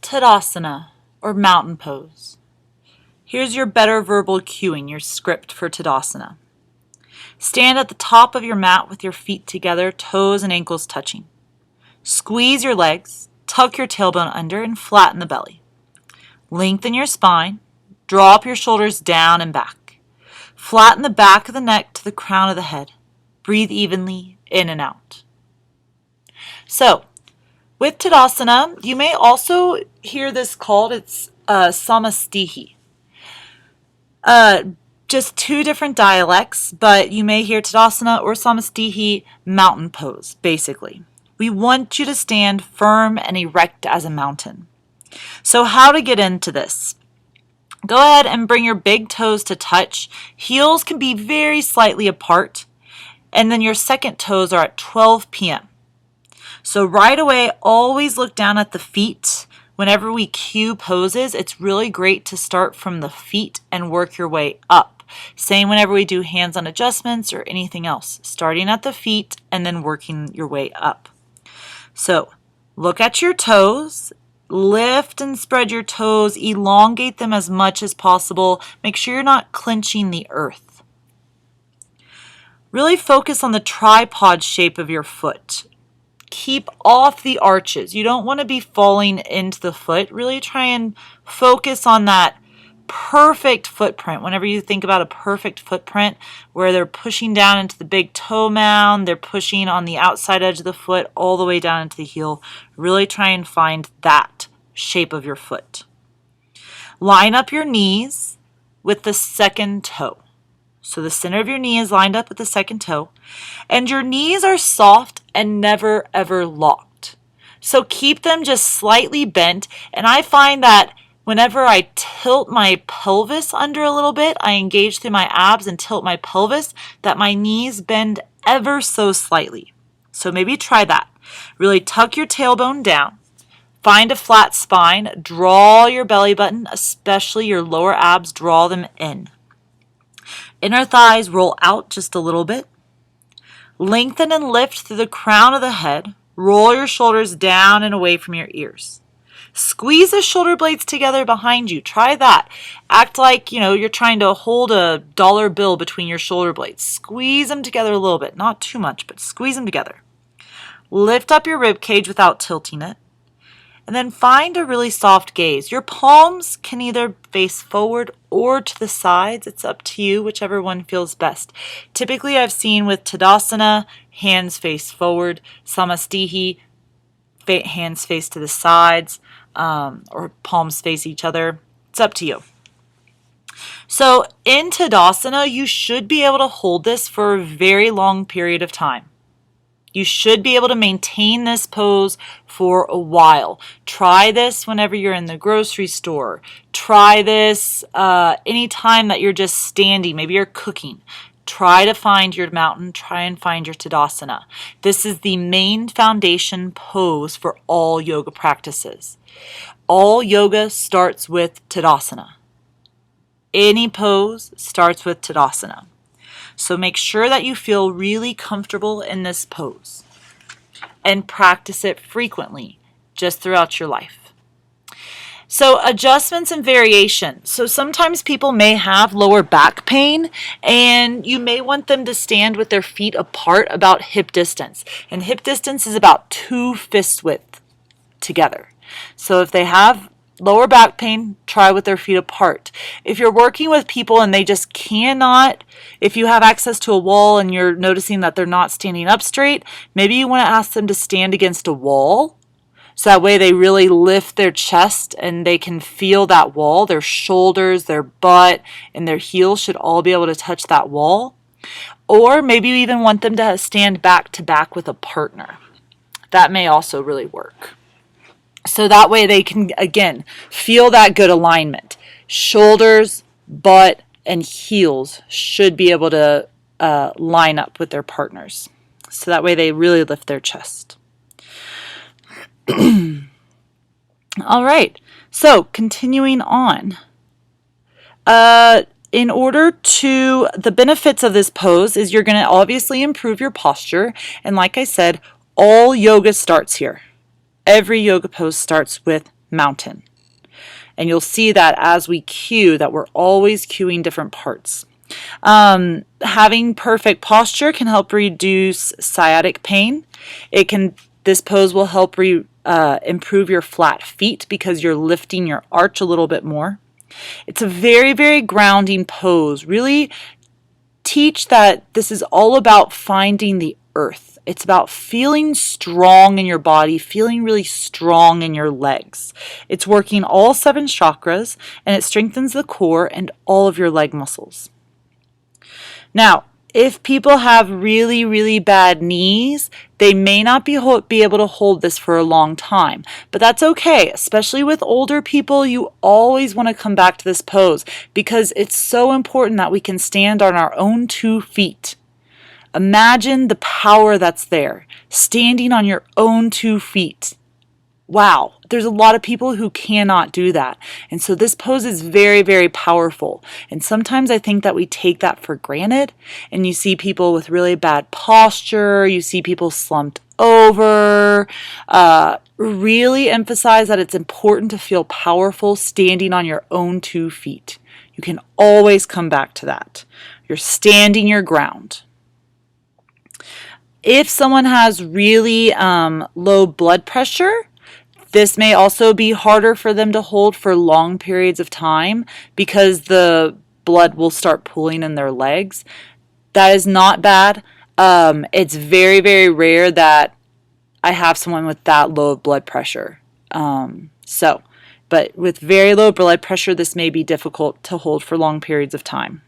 Tadasana, or mountain pose. Here's your better verbal cueing, your script for Tadasana. Stand at the top of your mat with your feet together, toes and ankles touching. Squeeze your legs, tuck your tailbone under, and flatten the belly. Lengthen your spine, drop your shoulders down and back. Flatten the back of the neck to the crown of the head. Breathe evenly in and out. So, with Tadasana, you may also hear this called, it's Samastihi. Just two different dialects, but you may hear Tadasana or Samastihi, mountain pose, basically. We want you to stand firm and erect as a mountain. So how to get into this? Go ahead and bring your big toes to touch. Heels can be very slightly apart, and then your second toes are at 12 p.m. So right away, always look down at the feet. Whenever we cue poses, it's really great to start from the feet and work your way up. Same whenever we do hands-on adjustments or anything else, starting at the feet and then working your way up. So look at your toes, lift and spread your toes, elongate them as much as possible. Make sure you're not clenching the earth. Really focus on the tripod shape of your foot. Keep off the arches. You don't want to be falling into the foot. Really try and focus on that perfect footprint. Whenever you think about a perfect footprint where they're pushing down into the big toe mound, they're pushing on the outside edge of the foot all the way down into the heel, really try and find that shape of your foot. Line up your knees with the second toe. So the center of your knee is lined up with the second toe, and your knees are soft and never ever locked. So keep them just slightly bent, and I find that whenever I tilt my pelvis under a little bit, I engage through my abs and tilt my pelvis, that my knees bend ever so slightly. So maybe try that. Really tuck your tailbone down. Find a flat spine. Draw your belly button, especially your lower abs, draw them in. Inner thighs roll out just a little bit. Lengthen and lift through the crown of the head. Roll your shoulders down and away from your ears. Squeeze the shoulder blades together behind you. Try that. Act like, you're trying to hold a dollar bill between your shoulder blades. Squeeze them together a little bit. Not too much, but squeeze them together. Lift up your rib cage without tilting it. And then find a really soft gaze. Your palms can either face forward or to the sides. It's up to you, whichever one feels best. Typically, I've seen with Tadasana, hands face forward, Samastihi, hands face to the sides, or palms face each other. It's up to you. So in Tadasana, you should be able to hold this for a very long period of time. You should be able to maintain this pose for a while. Try this whenever you're in the grocery store. Try this anytime that you're just standing. Maybe you're cooking. Try to find your mountain. Try and find your Tadasana. This is the main foundation pose for all yoga practices. All yoga starts with Tadasana. Any pose starts with Tadasana. So make sure that you feel really comfortable in this pose and practice it frequently just throughout your life. So adjustments and variation. So sometimes people may have lower back pain, and you may want them to stand with their feet apart about hip distance. And hip distance is about 2 fist width together. So if they have lower back pain, try with their feet apart. If you're working with people and they just cannot, if you have access to a wall and you're noticing that they're not standing up straight, maybe you want to ask them to stand against a wall. So that way they really lift their chest and they can feel that wall. Their shoulders, their butt, and their heels should all be able to touch that wall. Or maybe you even want them to stand back to back with a partner. That may also really work. So that way they can, again, feel that good alignment. Shoulders, butt, and heels should be able to line up with their partners. So that way they really lift their chest. All right. So continuing on. In order to, the benefits of this pose is you're going to obviously improve your posture. And like I said, all yoga starts here. Every yoga pose starts with mountain. And you'll see that as we cue, that we're always cueing different parts. Having perfect posture can help reduce sciatic pain. This pose will help improve your flat feet because you're lifting your arch a little bit more. It's a very, very grounding pose. Really teach that this is all about finding the earth. It's about feeling strong in your body, feeling really strong in your legs. It's working all 7 chakras, and it strengthens the core and all of your leg muscles. Now, if people have really, really bad knees, they may not be able to hold this for a long time, but that's okay. Especially with older people, you always want to come back to this pose because it's so important that we can stand on our own 2 feet. Imagine the power that's there, standing on your own 2 feet. Wow, there's a lot of people who cannot do that. And so this pose is very, very powerful. And sometimes I think that we take that for granted. And you see people with really bad posture, you see people slumped over. Really emphasize that it's important to feel powerful standing on your own 2 feet. You can always come back to that. You're standing your ground. If someone has really low blood pressure, this may also be harder for them to hold for long periods of time because the blood will start pooling in their legs. That is not bad. It's very, very rare that I have someone with that low of blood pressure. But with very low blood pressure, this may be difficult to hold for long periods of time.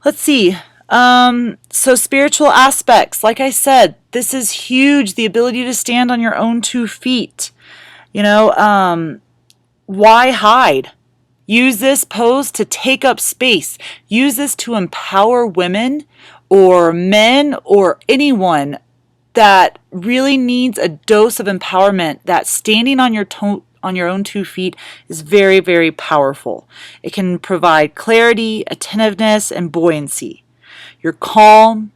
Let's see. So spiritual aspects, like I said, this is huge. The ability to stand on your own 2 feet. Why hide? Use this pose to take up space. Use this to empower women or men or anyone that really needs a dose of empowerment. That standing on your own 2 feet is very, very powerful. It can provide clarity, attentiveness, and buoyancy. You're calm,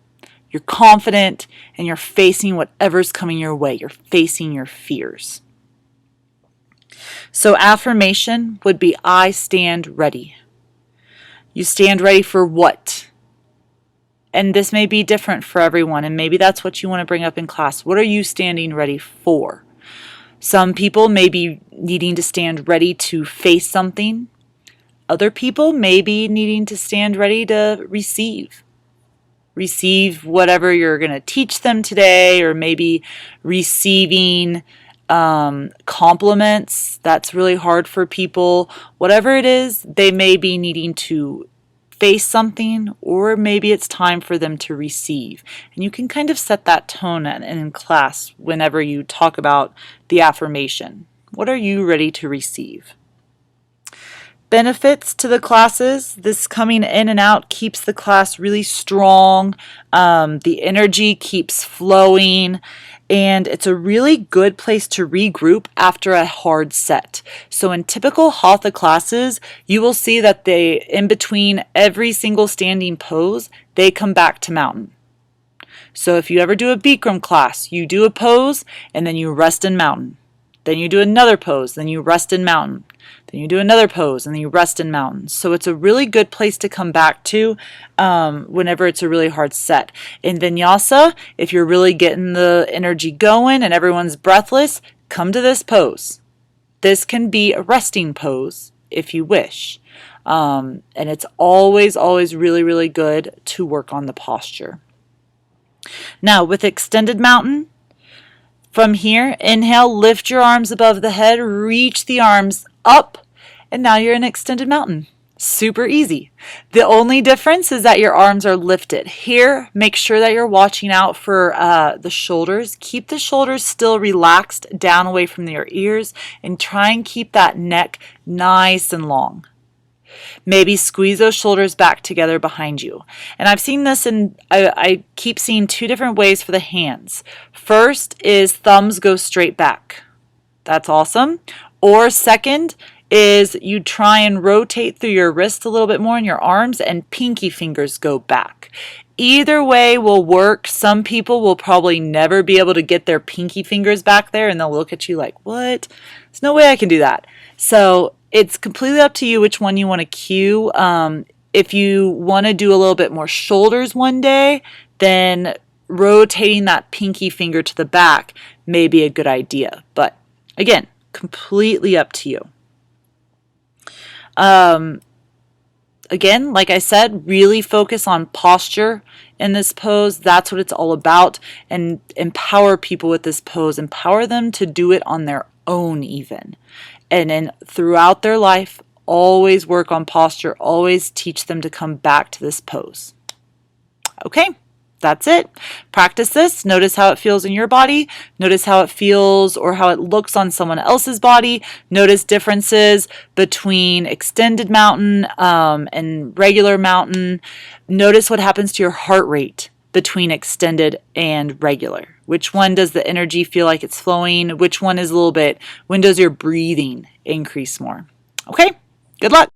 you're confident, and you're facing whatever's coming your way. You're facing your fears. So affirmation would be, I stand ready. You stand ready for what? And this may be different for everyone, and maybe that's what you want to bring up in class. What are you standing ready for? Some people may be needing to stand ready to face something. Other people may be needing to stand ready to receive whatever you're going to teach them today, or maybe receiving compliments. That's really hard for people. Whatever it is, they may be needing to face something, or maybe it's time for them to receive. And you can kind of set that tone in class whenever you talk about the affirmation. What are you ready to receive? Benefits to the classes. This coming in and out keeps the class really strong. The energy keeps flowing, and it's a really good place to regroup after a hard set. So in typical Hatha classes, you will see that in between every single standing pose, they come back to mountain. So if you ever do a Bikram class, you do a pose and then you rest in mountain. Then you do another pose, then you rest in mountain. Then you do another pose, and then you rest in mountain. So it's a really good place to come back to whenever it's a really hard set. In Vinyasa, if you're really getting the energy going and everyone's breathless, come to this pose. This can be a resting pose if you wish. And it's always, always really, really good to work on the posture. Now, with extended mountain, from here, inhale, lift your arms above the head, reach the arms up, and now you're in extended mountain. Super easy. The only difference is that your arms are lifted. Here, make sure that you're watching out for the shoulders. Keep the shoulders still relaxed down away from your ears, and try and keep that neck nice and long. Maybe squeeze those shoulders back together behind you. And I've seen this, and I keep seeing 2 different ways for the hands. First is thumbs go straight back. That's awesome. Or second is you try and rotate through your wrist a little bit more in your arms, and pinky fingers go back. Either way will work. Some people will probably never be able to get their pinky fingers back there, and they'll look at you like, what? There's no way I can do that. So it's completely up to you which one you want to cue. If you want to do a little bit more shoulders one day, then rotating that pinky finger to the back may be a good idea. But again, completely up to you. Again, like I said, really focus on posture in this pose. That's what it's all about. And empower people with this pose. Empower them to do it on their own even. And then throughout their life, always work on posture. Always teach them to come back to this pose. Okay, that's it. Practice this. Notice how it feels in your body. Notice how it feels or how it looks on someone else's body. Notice differences between extended mountain and regular mountain. Notice what happens to your heart rate between extended and regular. Which one does the energy feel like it's flowing? Which one is a little bit, when does your breathing increase more? Okay, good luck.